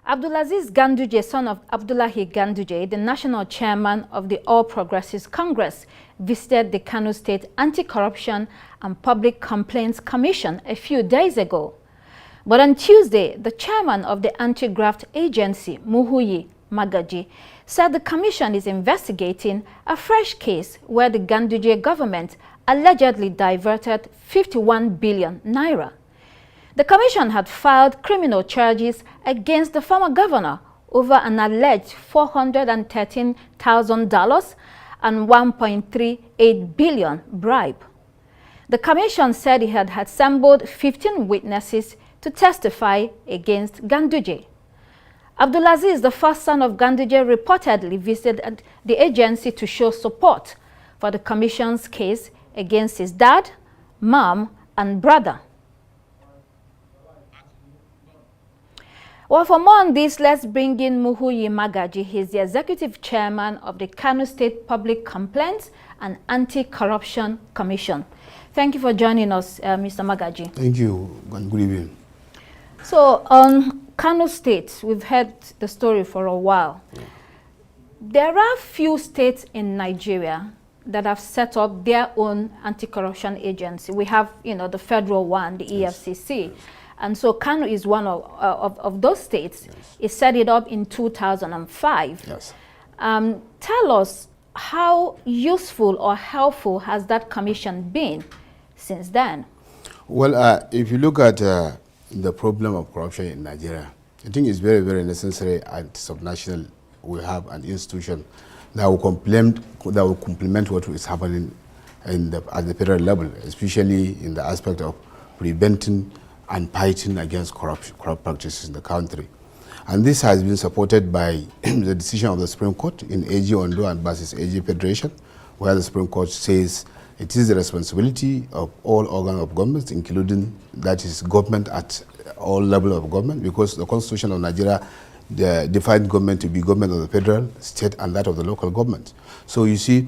Abdulaziz Ganduje, son of Abdullahi Ganduje, the national chairman of the All Progressives Congress, visited the Kano State Anti-Corruption and Public Complaints Commission a few days ago. But on Tuesday, the chairman of the anti-graft agency, Muhuyi Magaji, said the commission is investigating a fresh case where the Ganduje government allegedly diverted 51 billion naira. The commission had filed criminal charges against the former governor over an alleged $413,000 and 1.38 billion bribe. The commission said it had assembled 15 witnesses to testify against Ganduje. Abdulaziz, the first son of Ganduje, reportedly visited the agency to show support for the commission's case against his dad, mom, and brother. Well, for more on this, let's bring in Muhuyi Magaji. He's the executive chairman of the Kano State Public Complaints and Anti-Corruption Commission. Thank you for joining us, Mr. Magaji. Thank you, and good evening. So, on Kano State, we've heard the story for a while. Yeah. There are few states in Nigeria that have set up their own anti-corruption agency. We have, the federal one, the EFCC. Yes. And so Kano is one of those states. Yes. It set it up in 2005. Yes. Tell us, how useful or helpful has that commission been since then? Well, if you look at the problem of corruption in Nigeria, I think it's very, very necessary at Subnational we have an institution that will complement what is happening at the federal level, especially in the aspect of preventing and fighting against corrupt practices in the country. And this has been supported by the decision of the Supreme Court in AG Ondo and versus AG Federation, where the Supreme Court says it is the responsibility of all organs of government, including that is government at all levels of government, because the Constitution of Nigeria defined government to be government of the federal, state, and that of the local government. So you see,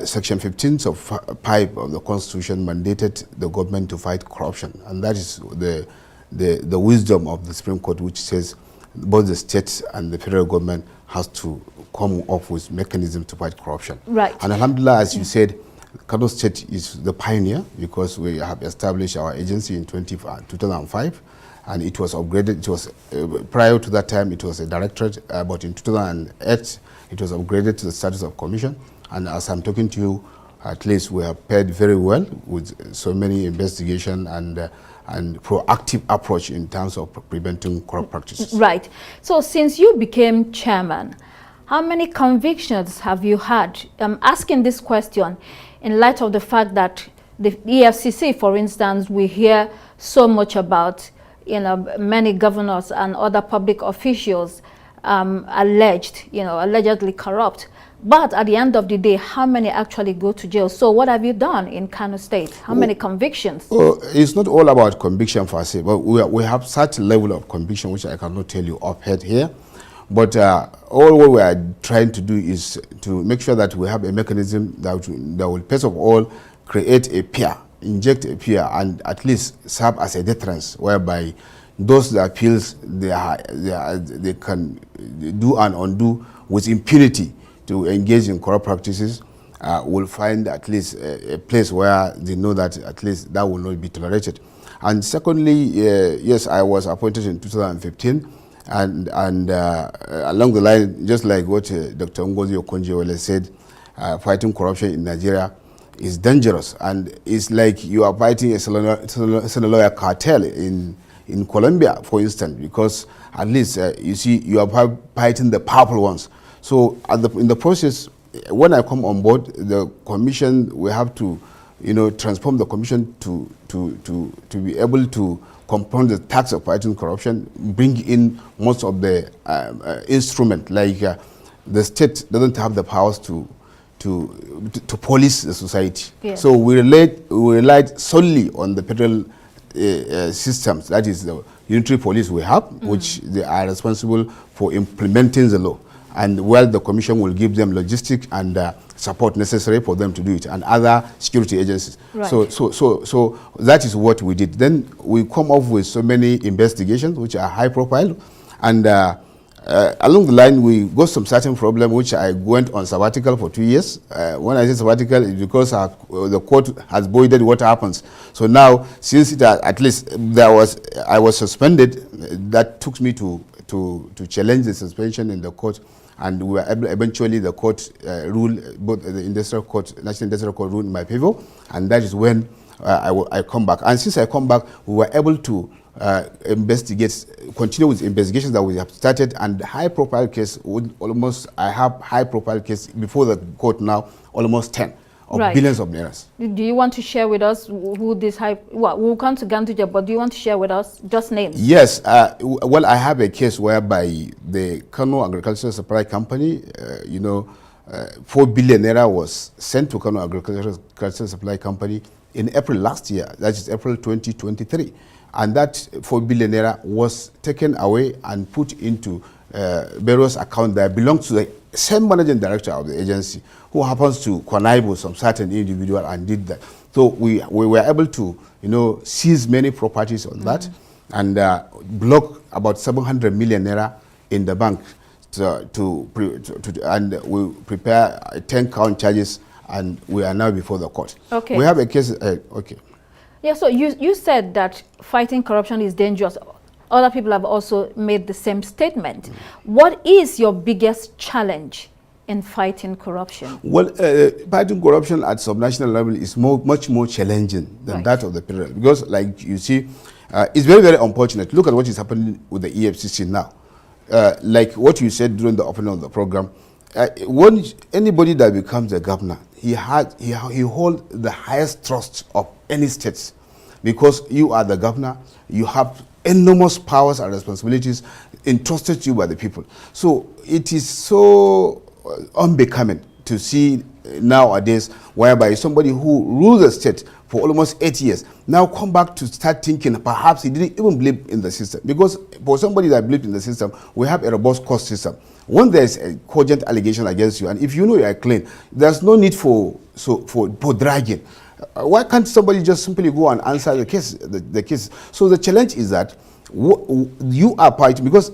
Section 15 of 5 of the Constitution mandated the government to fight corruption, and that is the wisdom of the Supreme Court, which says both the states and the federal government has to come up with mechanisms to fight corruption. Right. And alhamdulillah, as you said, Kano State is the pioneer because we have established our agency in 2005. And it was upgraded. It was prior to that time it was a directorate, but in 2008 it was upgraded to the status of commission. And as I'm talking to you, at least we have fared very well with so many investigation and proactive approach in terms of preventing corrupt practices. Right. So since you became chairman, how many convictions have you had? I'm asking this question in light of the fact that the EFCC, for instance, we hear so much about many governors and other public officials allegedly corrupt. But at the end of the day, how many actually go to jail? So what have you done in Kano State? How many convictions? Well, it's not all about conviction per se, but we have such a level of conviction which I cannot tell you offhand here. But all what we are trying to do is to make sure that we have a mechanism that will first of all create a peer, inject a fear, and at least serve as a deterrence, whereby those that feels they can do and undo with impunity to engage in corrupt practices will find at least a place where they know that at least that will not be tolerated. And secondly, yes, I was appointed in 2015, and along the line, just like what Dr. Ngozi Okonjo-Iweala said, fighting corruption in Nigeria is dangerous, and it's like you are fighting a Sinaloa cartel in Colombia, for instance, because at least you see you are fighting the powerful ones. So in the process, when I come on board, the commission, we have to transform the commission to be able to confront the task of fighting corruption, bring in most of the instrument, like the state doesn't have the powers to police the society. Yes. So we relied solely on the federal systems, that is the unitary police we have, which they are responsible for implementing the law. And while the commission will give them logistic and support necessary for them to do it, and other security agencies. Right. So that is what we did. Then we come up with so many investigations which are high profile, and Along the line, we got some certain problem, which I went on sabbatical for 2 years. When I say sabbatical, it's because the court has voided what happens. So now, since it at least I was suspended, that took me to challenge the suspension in the court, and we were able, eventually the court ruled, both the industrial court, National Industrial Court ruled in my favor, and that is when I come back. And since I come back, we were able to continue with investigations that we have started, and high-profile case. I have high-profile case before the court now, almost 10 of billions of nairas. Do you want to share with us who this we'll come to Ganduje, but do you want to share with us just names? Yes. Well, I have a case whereby the Kano Agricultural Supply Company, 4 billion naira was sent to Kano Agricultural Supply Company in April last year. That is April 2023. And that 4 billion naira was taken away and put into various accounts that belong to the same managing director of the agency, who happens to connive with some certain individual and did that. So we were able to, seize many properties on that, and block about 700 million naira in the bank and we prepare 10 count charges, and we are now before the court. Okay. We have a case. Okay. Yeah, so you said that fighting corruption is dangerous. Other people have also made the same statement. What is your biggest challenge in fighting corruption? Well, fighting corruption at subnational level is much more challenging than that of the federal, because, like you see, it's very, very unfortunate. Look at what is happening with the EFCC now. Like what you said during the opening of the program, when anybody that becomes a governor, he holds the highest trust of any states, because you are the governor, you have enormous powers and responsibilities entrusted to you by the people. So it is so unbecoming to see nowadays whereby somebody who rules the state for almost 8 years now come back to start thinking perhaps he didn't even believe in the system. Because for somebody that believed in the system, we have a robust court system. When there's a cogent allegation against you, and if you know you are clean, there's no need for dragging. Why can't somebody just simply go and answer the case? The case. So the challenge is that you are fighting, because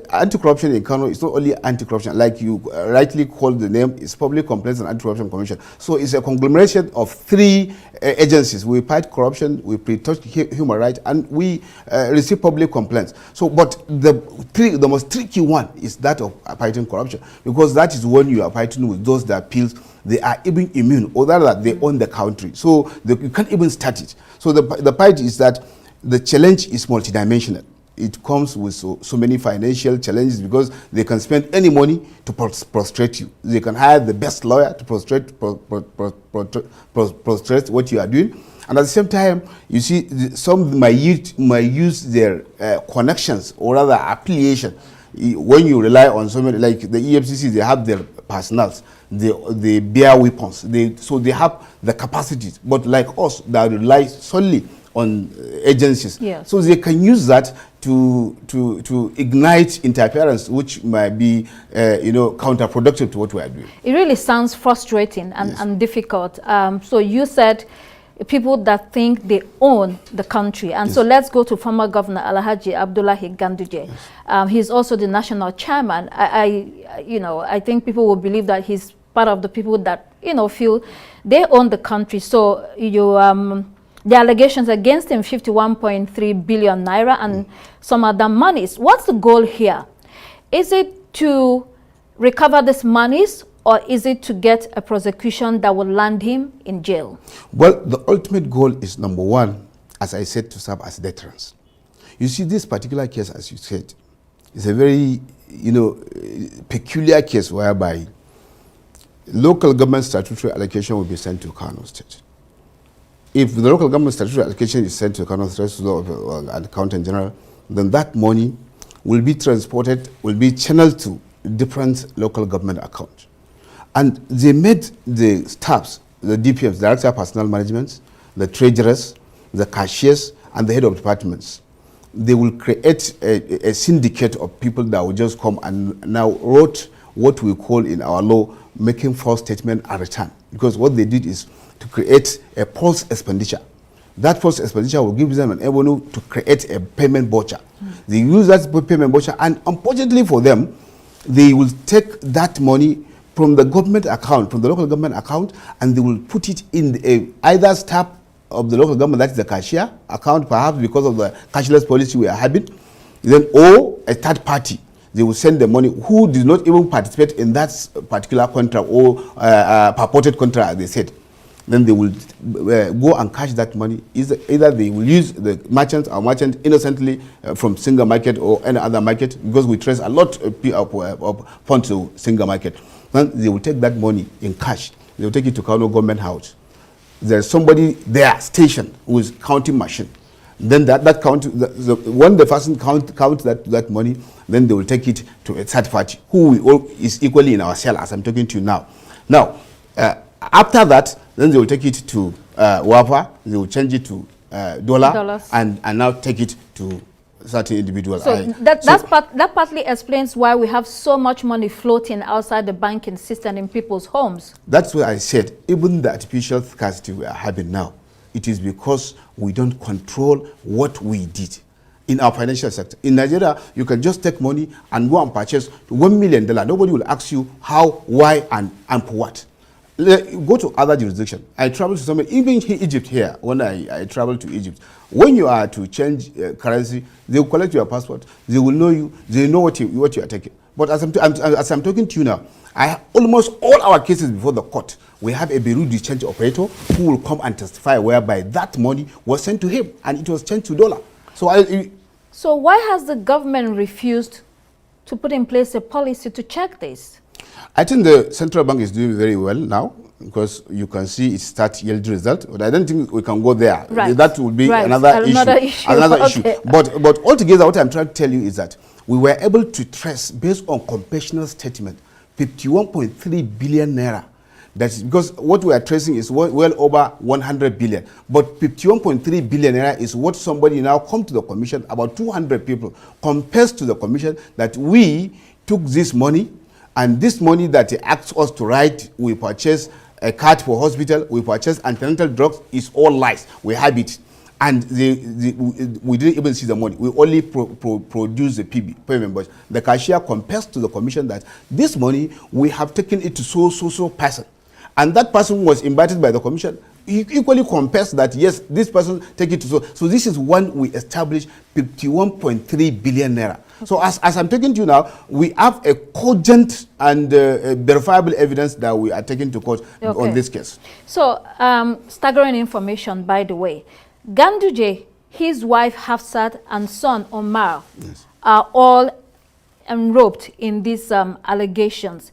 anti-corruption in Kano is not only anti-corruption, like you rightly called the name, it's Public Complaints and Anti-Corruption Commission. So it's a conglomeration of 3 agencies. We fight corruption, we protect human rights, and we receive public complaints. So, but the most tricky one is that of fighting corruption, because that is when you are fighting with those that feels they are even immune, or that they own the country. So you can't even start it. So the fight is that the challenge is multidimensional. It comes with so many financial challenges, because they can spend any money to prostrate you. They can hire the best lawyer to prostrate what you are doing. And at the same time, you see, some might use their connections, or rather affiliation. When you rely on so many, like the EFCC, they have their personnel, they bear weapons, so they have the capacities. But like us, that rely solely on agencies, so they can use that to ignite interference, which might be counterproductive to what we are doing. It really sounds frustrating and difficult. So you said people that think they own the country, and so let's go to former Governor Alhaji Abdullahi Ganduje. He's also the national chairman. I think people will believe that he's part of the people that feel they own the country. So the allegations against him, 51.3 billion naira and some other monies. What's the goal here? Is it to recover these monies, or is it to get a prosecution that will land him in jail? Well, the ultimate goal is, number one, as I said, to serve as deterrence. You see, this particular case, as you said, is a very, peculiar case whereby local government statutory allocation will be sent to Kano State. If the local government statutory allocation is sent to Kano State and Accountant General, then that money will be transported, will be channeled to different local government accounts. And they made the staffs, the DPMs, Director of Personnel Management, the treasurers, the cashiers, and the head of departments. They will create a syndicate of people that will just come and now wrote what we call in our law making false statement and return. Because what they did is to create a false expenditure. That false expenditure will give them an avenue to create a payment voucher. They use that payment voucher, and unfortunately for them, they will take that money from the government account, from the local government account, and they will put it in either staff of the local government, that is the cashier account, perhaps because of the cashless policy we are having, then, or a third party. They will send the money who did not even participate in that particular contract or purported contract, as they said. Then they will go and cash that money. Either they will use the merchants or merchant innocently from single market or any other market, because we trace a lot of funds to single market. Then they will take that money in cash. They will take it to Kano government house. There's somebody there stationed who is counting machine. Then that count, when the person count that money, then they will take it to a third party who is equally in our cell as I'm talking to you now. Now, after that, then they will take it to WAPA, they will change it to dollars. And now take it to certain individuals. So that partly explains why we have so much money floating outside the banking system in people's homes. That's what I said. Even the artificial scarcity we are having now, it is because we don't control what we did in our financial sector. In Nigeria, you can just take money and go and purchase $1 million. Nobody will ask you how, why, and for what. Go to other jurisdictions. I travel to somewhere, even Egypt here, when I travel to Egypt, when you are to change currency, they will collect your passport, they will know you, they know what you are taking. But as I'm talking to you now, almost all our cases before the court, we have a Beirut exchange operator who will come and testify whereby that money was sent to him and it was changed to dollar. So why has the government refused to put in place a policy to check this? I think the central bank is doing very well now, because you can see it start yielding result. But I don't think we can go there. Right. That will be another issue. Okay. But altogether, what I'm trying to tell you is that we were able to trace, based on compassionate statement, 51.3 billion naira. That's because what we are tracing is well over 100 billion. But 51.3 billion naira is what somebody now come to the commission, about 200 people, confess to the commission that we took this money, and this money that he asks us to write, we purchase a card for hospital, we purchase antenatal drugs, is all lies. We have it. And we didn't even see the money. We only produce the payment. But the cashier confessed to the commission that this money, we have taken it to so person. And that person was invited by the commission. He equally confessed that, yes, this person take it to so. So this is when we established 51.3 billion naira. Okay. So as I'm talking to you now, we have a cogent and verifiable evidence that we are taking to court on this case. So staggering information, by the way. Ganduje, his wife Hafsat, and son Omar are all enroped in these allegations.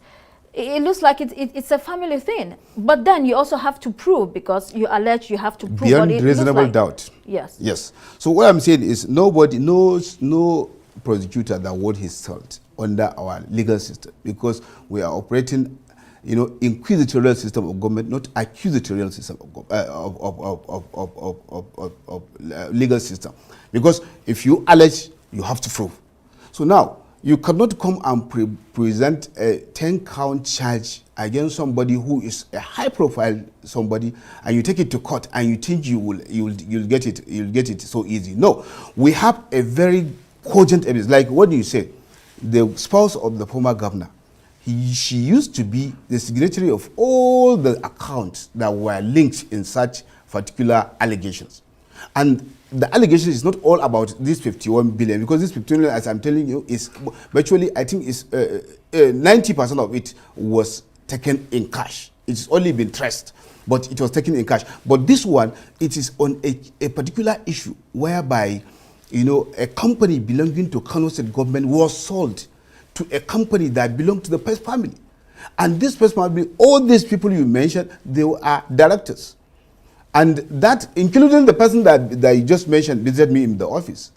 It looks like it's a family thing, but then you also have to prove, because you allege you have to prove beyond reasonable doubt. Yes. So what I'm saying is, nobody knows, no prosecutor that would his salt under our legal system, because we are operating, inquisitorial system of government, not accusatorial system of legal system. Because if you allege, you have to prove. So now, you cannot come and present a 10-count charge against somebody who is a high-profile somebody, and you take it to court and you think you'll get it so easy. No, we have a very cogent evidence. Like what you said, the spouse of the former governor, she used to be the signatory of all the accounts that were linked in such particular allegations. And the allegation is not all about this 51 billion, because this 51 billion, as I'm telling you, is virtually, I think, is 90% of it was taken in cash. It's only been traced, but it was taken in cash. But this one, it is on a particular issue whereby, a company belonging to Kano State government was sold to a company that belonged to the Pest family. And this Pest family, all these people you mentioned, they are directors. And that, including the person that you just mentioned, visited me in the office.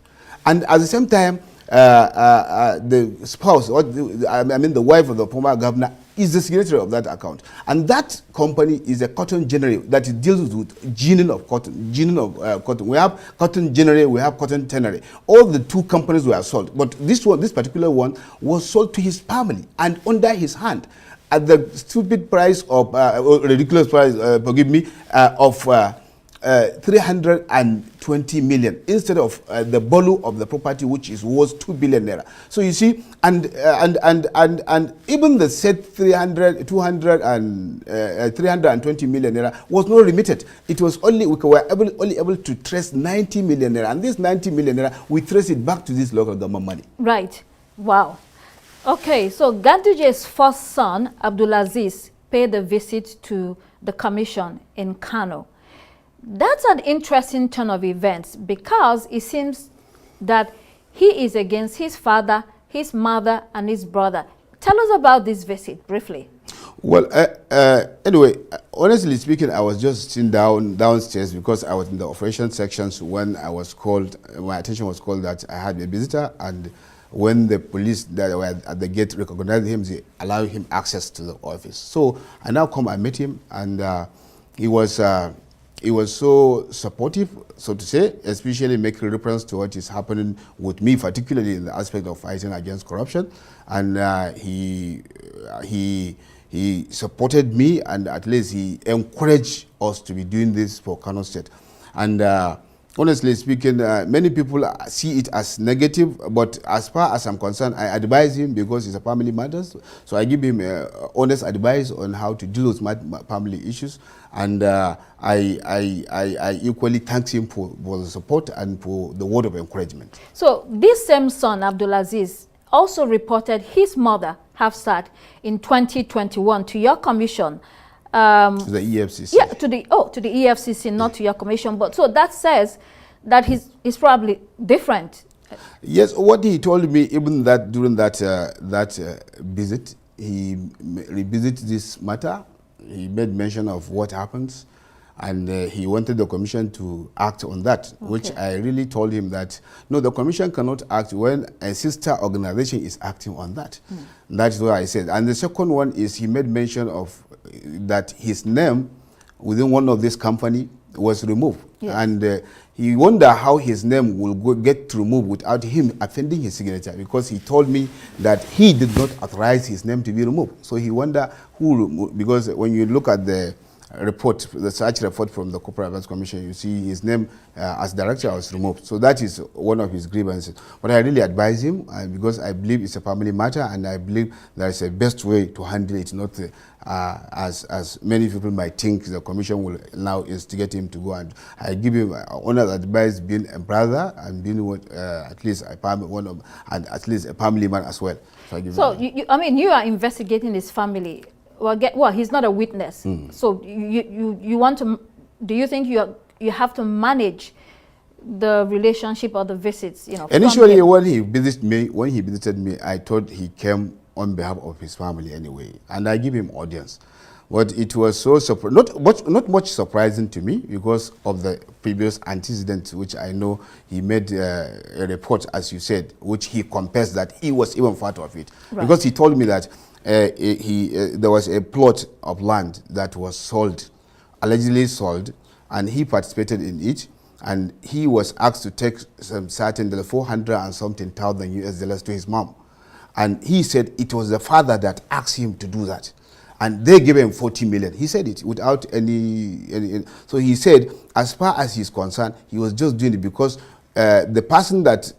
And at the same time, the spouse, the wife of the former governor, is the signatory of that account. And that company is a cotton ginnery that deals with ginning of cotton. We have cotton ginnery, we have cotton tannery. All the two companies were sold. But this particular one, was sold to his family and under his hand, at the stupid price of, ridiculous price, forgive me, of 320 million instead of the value of the property, which is worth 2 billion naira. So you see, and even the said 320 million naira was not remitted. It was only, we were only able to trace 90 million naira, and this 90 million naira, we trace it back to this local government money. Right. Wow. Okay, so Ganduje's first son, Abdulaziz, paid a visit to the commission in Kano. That's an interesting turn of events because it seems that he is against his father, his mother, and his brother. Tell us about this visit briefly. Well, anyway, honestly speaking, I was just sitting downstairs because I was in the operation sections when I was called, my attention was called that I had a visitor, and when the police that were at the gate recognized him, they allowed him access to the office. So I now come and meet him, and he was so supportive, so to say, especially making reference to what is happening with me, particularly in the aspect of fighting against corruption. And he supported me, and at least he encouraged us to be doing this for Kano State. And honestly speaking, many people see it as negative, but as far as I'm concerned, I advise him because it's a family matters. So I give him honest advice on how to deal with my family issues. And I equally thank him for the support and for the word of encouragement. So this same son, Abdulaziz, also reported his mother, Hafsat, in 2021 to your commission. To the EFCC. Yeah, to the EFCC, not to your commission. But so that says that he's probably different. Yes, what he told me, even that during that visit, he revisited this matter. He made mention of what happens, and he wanted the commission to act on that, okay. Which I really told him that, no, the commission cannot act when a sister organization is acting on that. That's what I said. And the second one is he made mention of that his name within one of this company was removed. Yes. And he wondered how his name will get removed without him offending his signature, because he told me that he did not authorize his name to be removed. So he wondered who removed, because when you look at the report, the search report from the Corporate Affairs Commission, you see his name as director was removed. So that is one of his grievances. But I really advise him because I believe it's a family matter, and I believe there is a best way to handle it, not as many people might think the commission will now instigate him to go. And I give him honest advice, being a brother and being at least a family, and at least a family man as well. So I mean, you are investigating his family. Well, he's not a witness. So you want to? Do you think you have to manage the relationship or the visits? You know. Initially, when he visited me, I thought he came on behalf of his family anyway, and I give him audience. But it was so not much surprising to me because of the previous antecedents, which I know he made a report, as you said, which he confessed that he was even part of it. Right. Because he told me that there was a plot of land that was sold, allegedly sold, and he participated in it, and he was asked to take some certain 400 and something thousand US dollars to his mom. And he said it was the father that asked him to do that. And they gave him 40 million. He said it without any. So he said, as far as he's concerned, he was just doing it because the person that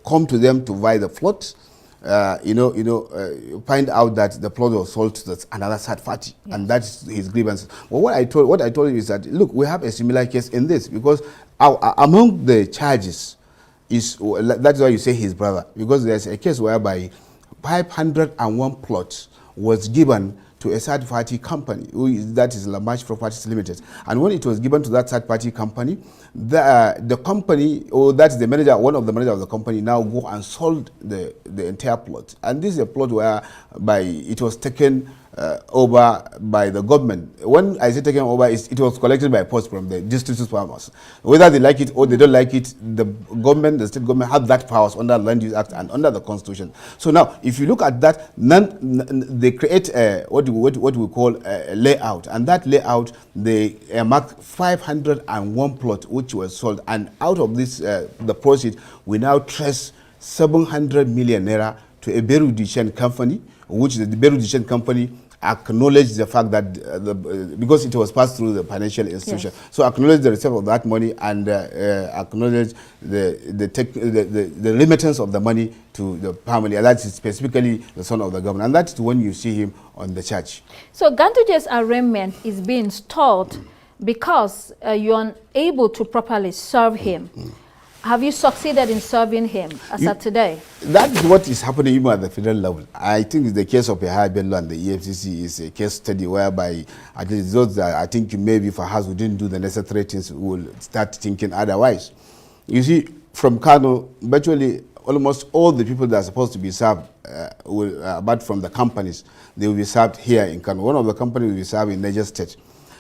come to them to buy the plot, find out that the plot was sold to another third party, yes. And that's his grievance. Well, what I told him is that, look, we have a similar case in this, because among the charges is, that's why you say his brother, because there's a case whereby 501 plots was given to a third-party company, that is Lamash Properties Limited. And when it was given to that third-party company, the company, or that's the manager, one of the managers of the company, now go and sold the entire plot. And this is a plot whereby it was taken over by the government. When I say taken over, it was collected by post from the district farmers. Whether they like it or they don't like it, the government, the state government, have that powers under the Land Use Act and under the Constitution. So now, if you look at that, they create what we call a layout, and that layout, they mark 501 plots which were sold, and out of this, the proceeds, we now trace 700 million naira to a Beirut company, which the Beirut company acknowledge the fact that because it was passed through the financial institution, yes. So acknowledge the receipt of that money and acknowledge the remittance of the money to the family, and that is specifically the son of the governor, and that's when you see him on the charge. So Ganduje's arraignment is being stalled because you're unable to properly serve him. Have you succeeded in serving him as of today? That's what is happening even at the federal level. I think the case of Yahya Bello and the EFCC is a case study whereby at least those that I think maybe for us who didn't do the necessary things will start thinking otherwise. You see, from Kano, virtually almost all the people that are supposed to be served, apart from the companies, they will be served here in Kano. One of the companies will be served in Niger State.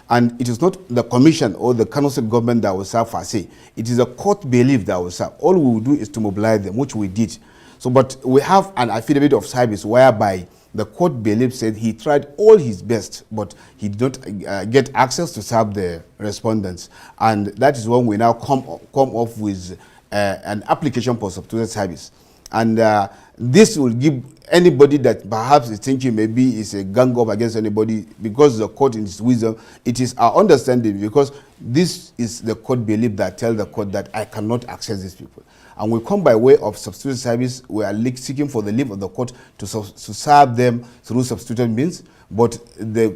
And it is not the commission or the Kano State government that will serve Fase. It is a court bailiff that will serve. All we will do is to mobilize them, which we did. So, but we have an affidavit of service whereby the court bailiff said he tried all his best, but he did not get access to serve the respondents. And that is when we now come up with an application for substituted service. And this will give anybody that perhaps is thinking maybe is a gang up against anybody, because the court in its wisdom, it is our understanding, because this is the court belief that tell the court that I cannot access these people. And we come by way of substituted service. We are seeking for the leave of the court to serve them through substituted means. But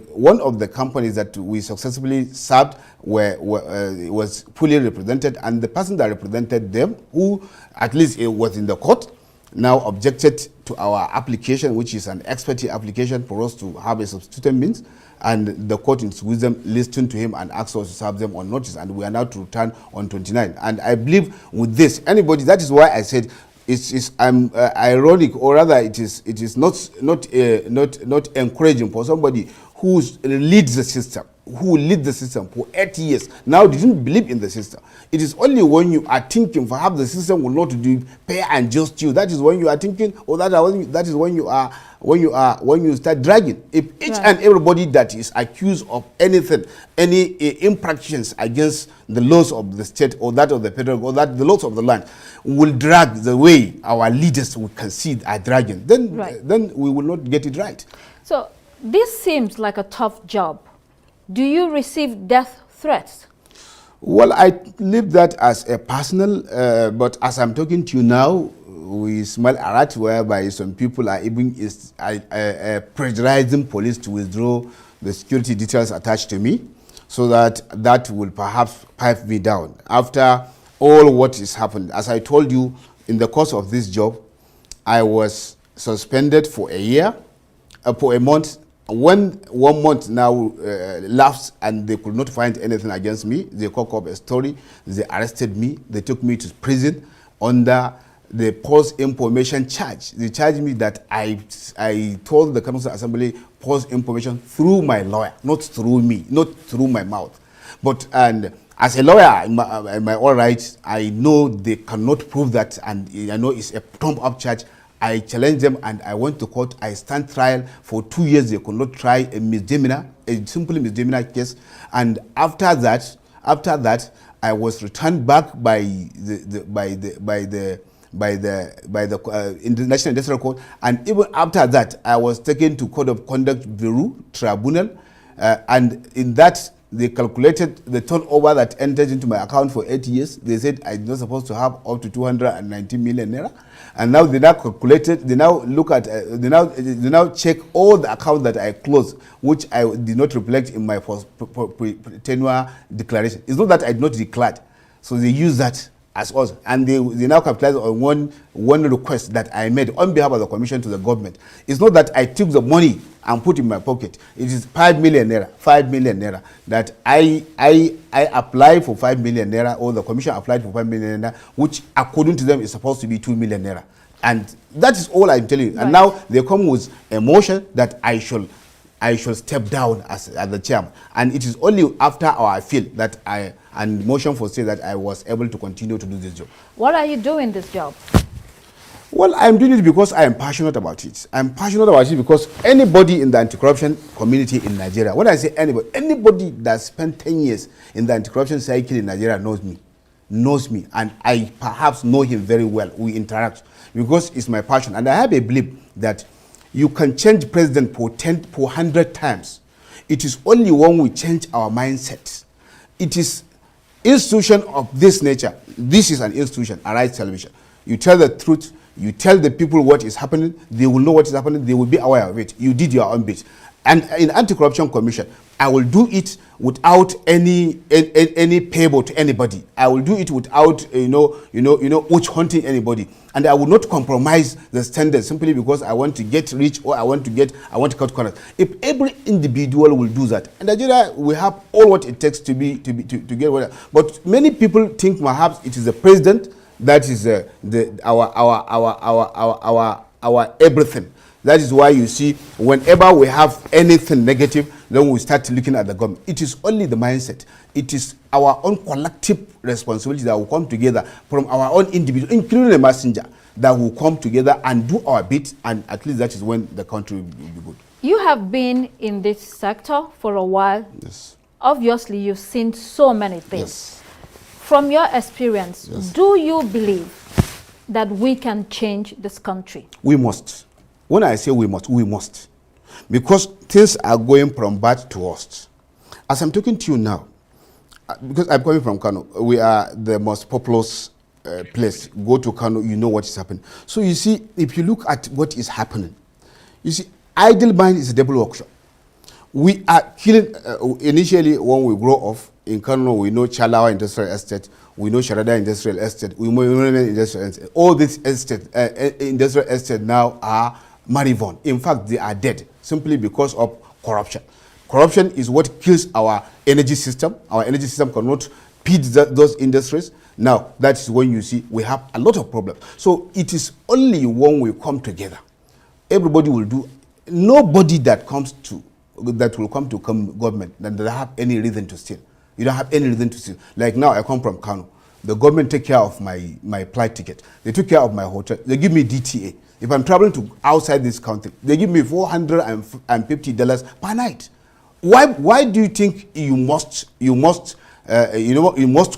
one of the companies that we successfully served was fully represented, and the person that represented them, who at least was in the court, now objected to our application, which is an expertise application for us to have a substituted means, and the court in its wisdom listened to him and asked us to serve them on notice, and we are now to return on 29. And I believe with this, anybody, that is why I said it's ironic, or rather it is not encouraging for somebody who leads the system, who lead the system for 8 years, now didn't believe in the system. It is only when you are thinking perhaps the system will not do fair and just you, that is when you are thinking, or that is when you start dragging. If each and everybody that is accused of anything, any infractions against the laws of the state or that of the federal, or that the laws of the land will drag the way our leaders we can see are dragging, then we will not get it right. So this seems like a tough job. Do you receive death threats? Well, I leave that as a personal, but as I'm talking to you now, we smell a rat whereby some people are even pressurizing police to withdraw the security details attached to me, so that will perhaps pipe me down. After all what is happened, as I told you, in the course of this job, I was suspended for a year, for a month. When 1 month now lapsed and they could not find anything against me, they cooked up a story, they arrested me, they took me to prison under the false information charge. They charged me that I told the Council Assembly false information through my lawyer, not through me, not through my mouth. But, and as a lawyer, in my all rights, I know they cannot prove that, and I know it's a thumb-up charge. I challenged them and I went to court. I stand trial for 2 years. They could not try a misdemeanor, a simple misdemeanor case. And after that, I was returned back by the International Industrial Court. And even after that, I was taken to Code of Conduct Bureau Tribunal, and in that they calculated the turnover that entered into my account for 8 years. They said I'm not supposed to have up to 290 million naira. And now they now calculated, they now look at, they now check all the accounts that I closed, which I did not reflect in my tenure declaration. It's not that I did not declare. So they use that as us, and they now capitalize on one request that I made on behalf of the commission to the government. It's not that I took the money and put in my pocket. It is 5 million naira that I apply for 5 million naira, or the commission applied for 5 million naira, which according to them is supposed to be 2 million naira. And that is all I'm telling you. Right. And now they come with a motion that I should step down as the chairman. And it is only after our appeal that and motion for say that I was able to continue to do this job. What are you doing this job? Well, I'm doing it because I am passionate about it. I'm passionate about it because anybody in the anti-corruption community in Nigeria, when I say anybody that spent 10 years in the anti-corruption cycle in Nigeria knows me, and I perhaps know him very well. We interact because it's my passion. And I have a belief that You can change president for 100 times. It is only when we change our mindset. It is institution of this nature. This is an institution, Arise Television. You tell the truth, you tell the people what is happening, they will know what is happening, they will be aware of it. You did your own bit. And in Anti-Corruption Commission, I will do it without any payable to anybody. I will do it without witch hunting anybody, and I will not compromise the standards simply because I want to get rich or I want to cut corners. If every individual will do that, in Nigeria we have all what it takes to get whatever. But many people think perhaps it is the president that is our everything. That is why you see whenever we have anything negative, then we start looking at the government. It is only the mindset. It is our own collective responsibility that will come together from our own individual, including the messenger, that will come together and do our bit, and at least that is when the country will be good. You have been in this sector for a while. Yes. Obviously, you've seen so many things. Yes. From your experience, Yes. do you believe that we can change this country? We must. When I say we must. Because things are going from bad to worst. As I'm talking to you now, because I'm coming from Kano, we are the most populous place. Go to Kano, you know what is happening. So you see, if you look at what is happening, you see, idle mind is a double workshop. We are killing, initially when we grow up, in Kano, we know Chalawa Industrial Estate, we know Sharada Industrial Estate, we know Industrial Estate. All these industrial estate now are moribund. In fact, they are dead simply because of corruption. Corruption is what kills our energy system. Our energy system cannot feed those industries. Now, that is when you see we have a lot of problems. So it is only when we come together. Everybody will do. Nobody that will come to government that doesn't have any reason to steal. You don't have any reason to steal. Like now, I come from Kano. The government take care of my flight ticket. They took care of my hotel. They give me DTA. If I'm traveling to outside this country, they give me $450 per night. Why do you think you must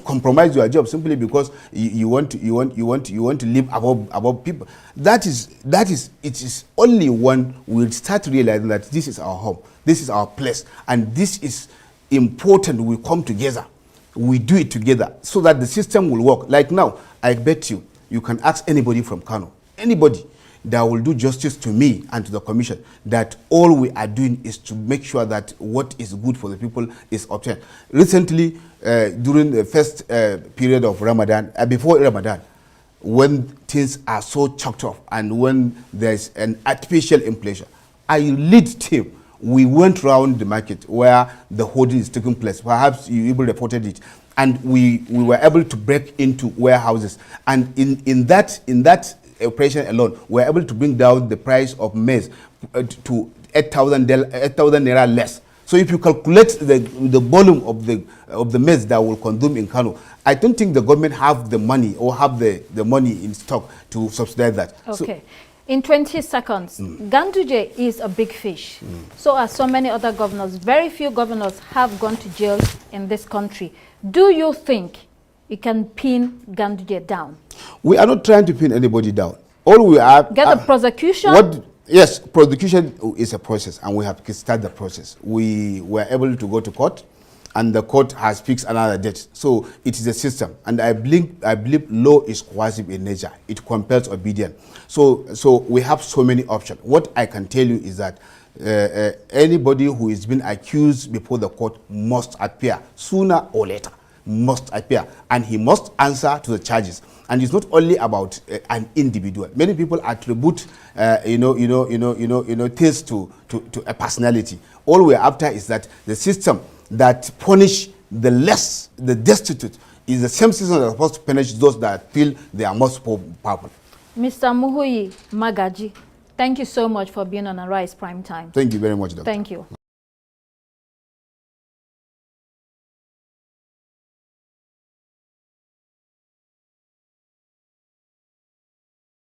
compromise your job simply because you want to live above people? It is only when we start realizing that this is our home, this is our place, and this is important. We come together, we do it together so that the system will work. Like now, I bet you can ask anybody from Kano, anybody that will do justice to me and to the commission, that all we are doing is to make sure that what is good for the people is obtained. Recently, during the first period of Ramadan, before Ramadan, when things are so choked off and when there's an artificial inflation, I lead team. We went around the market where the hoarding is taking place. Perhaps you even reported it. And we were able to break into warehouses. And in that operation alone, we were able to bring down the price of maize to 8,000 naira less. So if you calculate the volume of the maize that will consume in Kano, I don't think the government have the money or have the money in stock to subsidize that. Okay. In 20 seconds, Ganduje is a big fish. So are so many other governors. Very few governors have gone to jail in this country. Do you think you can pin Ganduje down? We are not trying to pin anybody down. All we are... Get a prosecution? Yes, prosecution is a process, and we have to start the process. We were able to go to court, and the court has fixed another date. So it is a system, and I believe law is coercive in nature. It compels obedience. So we have so many options. What I can tell you is that anybody who is being accused before the court must appear sooner or later. Must appear, and he must answer to the charges. And it's not only about an individual. Many people attribute, things to a personality. All we're after is that the system that punish the destitute is the same system that's supposed to punish those that feel they are most powerful. Mr. Muhuyi Magaji, thank you so much for being on Arise Prime Time. Thank you very much, Doctor. Thank you.